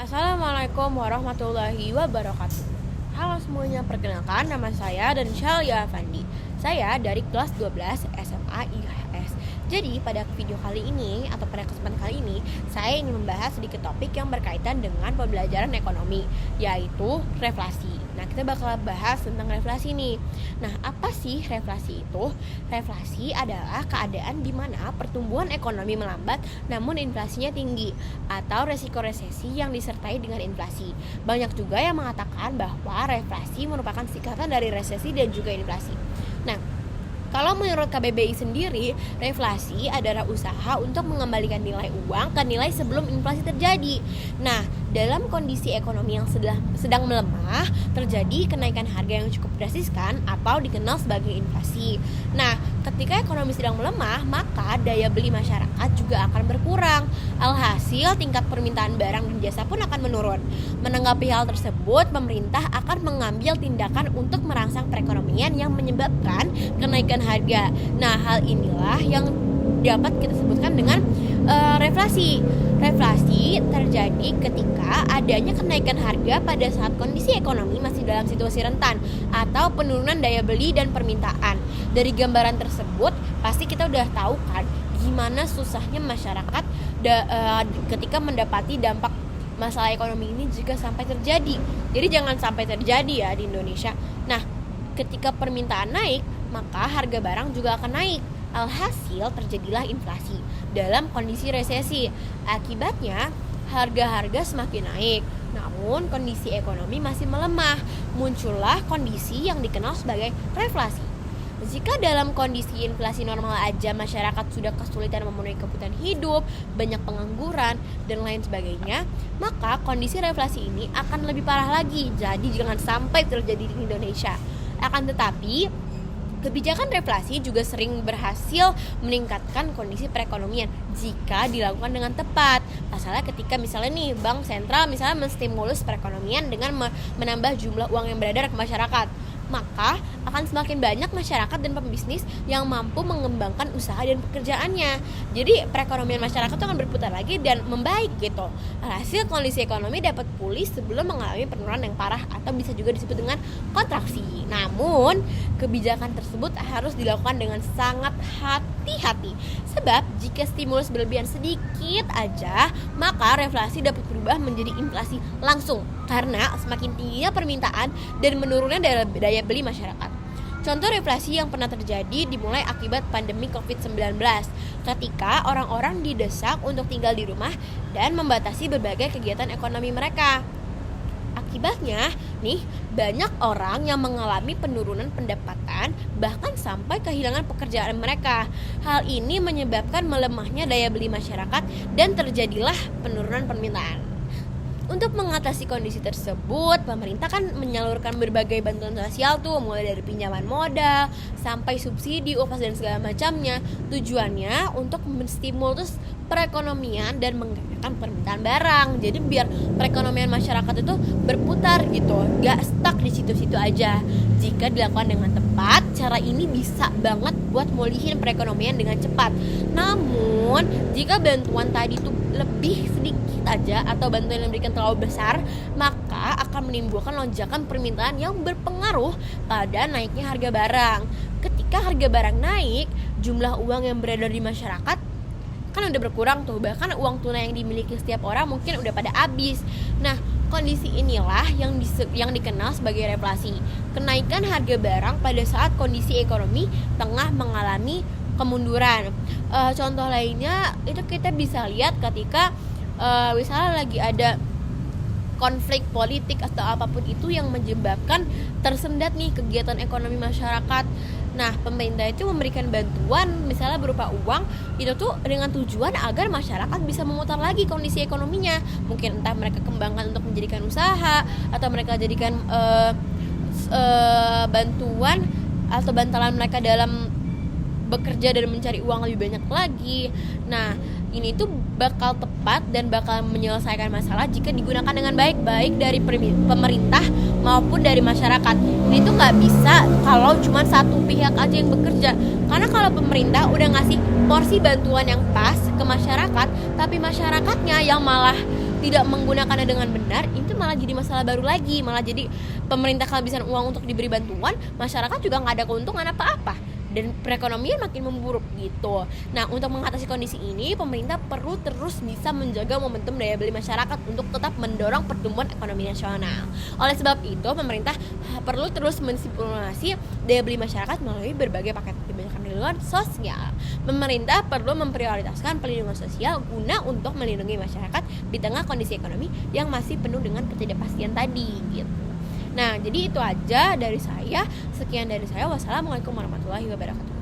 Assalamualaikum warahmatullahi wabarakatuh. Halo semuanya, perkenalkan nama saya dan Shalya Afandi. Saya dari kelas 12 SMA IHS. Jadi pada video kali ini atau pada kesempatan kali ini saya ingin membahas sedikit topik yang berkaitan dengan pembelajaran ekonomi, yaitu reflasi. Nah, kita bakal bahas tentang reflasi nih. Nah, apa sih reflasi itu? Reflasi adalah keadaan di mana pertumbuhan ekonomi melambat namun inflasinya tinggi, atau resiko resesi yang disertai dengan inflasi. Banyak juga yang mengatakan bahwa reflasi merupakan singkatan dari resesi dan juga inflasi. Nah, kalau menurut KBBI sendiri, reflasi adalah usaha untuk mengembalikan nilai uang ke nilai sebelum inflasi terjadi. Nah, dalam kondisi ekonomi yang sedang melemah, terjadi kenaikan harga yang cukup drastis atau dikenal sebagai inflasi. Nah, ketika ekonomi sedang melemah, maka daya beli masyarakat juga akan berkurang. Alhasil, tingkat permintaan barang dan jasa pun akan menurun. Menanggapi hal tersebut, pemerintah akan mengambil tindakan untuk merangsang perekonomian yang menyebabkan kenaikan harga. Nah, hal inilah yang dapat kita sebutkan dengan reflasi. Reflasi terjadi ketika adanya kenaikan harga pada saat kondisi ekonomi masih dalam situasi rentan atau penurunan daya beli dan permintaan. Dari gambaran tersebut, pasti kita udah tahu kan gimana susahnya masyarakat ketika mendapati dampak masalah ekonomi ini jika sampai terjadi. Jadi jangan sampai terjadi ya di Indonesia. Nah, ketika permintaan naik, maka harga barang juga akan naik. Alhasil terjadilah inflasi dalam kondisi resesi. Akibatnya harga-harga semakin naik, namun kondisi ekonomi masih melemah. Muncullah kondisi yang dikenal sebagai reflasi. Jika dalam kondisi inflasi normal aja masyarakat sudah kesulitan memenuhi kebutuhan hidup, banyak pengangguran, dan lain sebagainya, maka kondisi reflasi ini akan lebih parah lagi. Jadi jangan sampai terjadi di Indonesia. Akan tetapi, kebijakan reflasi juga sering berhasil meningkatkan kondisi perekonomian jika dilakukan dengan tepat. Pasalnya ketika misalnya nih bank sentral misalnya menstimulus perekonomian dengan menambah jumlah uang yang beredar ke masyarakat, maka akan semakin banyak masyarakat dan pembisnis yang mampu mengembangkan usaha dan pekerjaannya. Jadi perekonomian masyarakat itu akan berputar lagi dan membaik gitu. Hasil kondisi ekonomi dapat pulih sebelum mengalami penurunan yang parah atau bisa juga disebut dengan kontraksi. Namun kebijakan tersebut harus dilakukan dengan sangat hati-hati. Sebab jika stimulus berlebihan sedikit aja, maka reflasi dapat berubah menjadi inflasi langsung karena semakin tingginya permintaan dan menurunnya daya beli masyarakat. Contoh reflasi yang pernah terjadi dimulai akibat pandemi COVID-19 ketika orang-orang didesak untuk tinggal di rumah dan membatasi berbagai kegiatan ekonomi mereka. Akibatnya nih, banyak orang yang mengalami penurunan pendapatan bahkan sampai kehilangan pekerjaan mereka. Hal ini menyebabkan melemahnya daya beli masyarakat dan terjadilah penurunan permintaan. Untuk mengatasi kondisi tersebut, pemerintah kan menyalurkan berbagai bantuan sosial tuh, mulai dari pinjaman modal sampai subsidi, upah dan segala macamnya. Tujuannya untuk menstimulus perekonomian dan menggerakkan permintaan barang. Jadi biar perekonomian masyarakat itu berputar gitu, gak stuck di situ-situ aja. Jika dilakukan dengan tepat, cara ini bisa banget buat mulihin perekonomian dengan cepat. Namun, jika bantuan tadi tuh lebih sedikit aja atau bantuan yang diberikan terlalu besar, maka akan menimbulkan lonjakan permintaan yang berpengaruh pada naiknya harga barang. Ketika harga barang naik, jumlah uang yang beredar di masyarakat kan udah berkurang tuh, bahkan uang tunai yang dimiliki setiap orang mungkin udah pada habis. Nah, kondisi inilah yang dikenal sebagai reflasi. Kenaikan harga barang pada saat kondisi ekonomi tengah mengalami kemunduran. Contoh lainnya itu kita bisa lihat ketika misalnya lagi ada konflik politik atau apapun itu yang menyebabkan tersendat nih kegiatan ekonomi masyarakat. Nah, pemerintah itu memberikan bantuan misalnya berupa uang itu tuh dengan tujuan agar masyarakat bisa memutar lagi kondisi ekonominya. Mungkin entah mereka kembangkan untuk menjadikan usaha atau mereka jadikan bantuan atau bantalan mereka dalam bekerja dan mencari uang lebih banyak lagi. Nah, ini tuh bakal tepat dan bakal menyelesaikan masalah jika digunakan dengan baik dari pemerintah maupun dari masyarakat. Ini tuh nggak bisa kalau cuma satu pihak aja yang bekerja. Karena kalau pemerintah udah ngasih porsi bantuan yang pas ke masyarakat, tapi masyarakatnya yang malah tidak menggunakannya dengan benar, itu malah jadi masalah baru lagi. Malah jadi pemerintah kehabisan uang untuk diberi bantuan, masyarakat juga nggak ada keuntungan apa-apa, dan perekonomian makin memburuk gitu. Nah, untuk mengatasi kondisi ini, pemerintah perlu terus bisa menjaga momentum daya beli masyarakat untuk tetap mendorong pertumbuhan ekonomi nasional. Oleh sebab itu, pemerintah perlu terus menstimulasi daya beli masyarakat melalui berbagai paket kebijakan perlindungan sosial. Pemerintah perlu memprioritaskan perlindungan sosial guna untuk melindungi masyarakat di tengah kondisi ekonomi yang masih penuh dengan ketidakpastian tadi gitu. Nah, jadi itu aja dari saya. Sekian dari saya. Wassalamualaikum warahmatullahi wabarakatuh.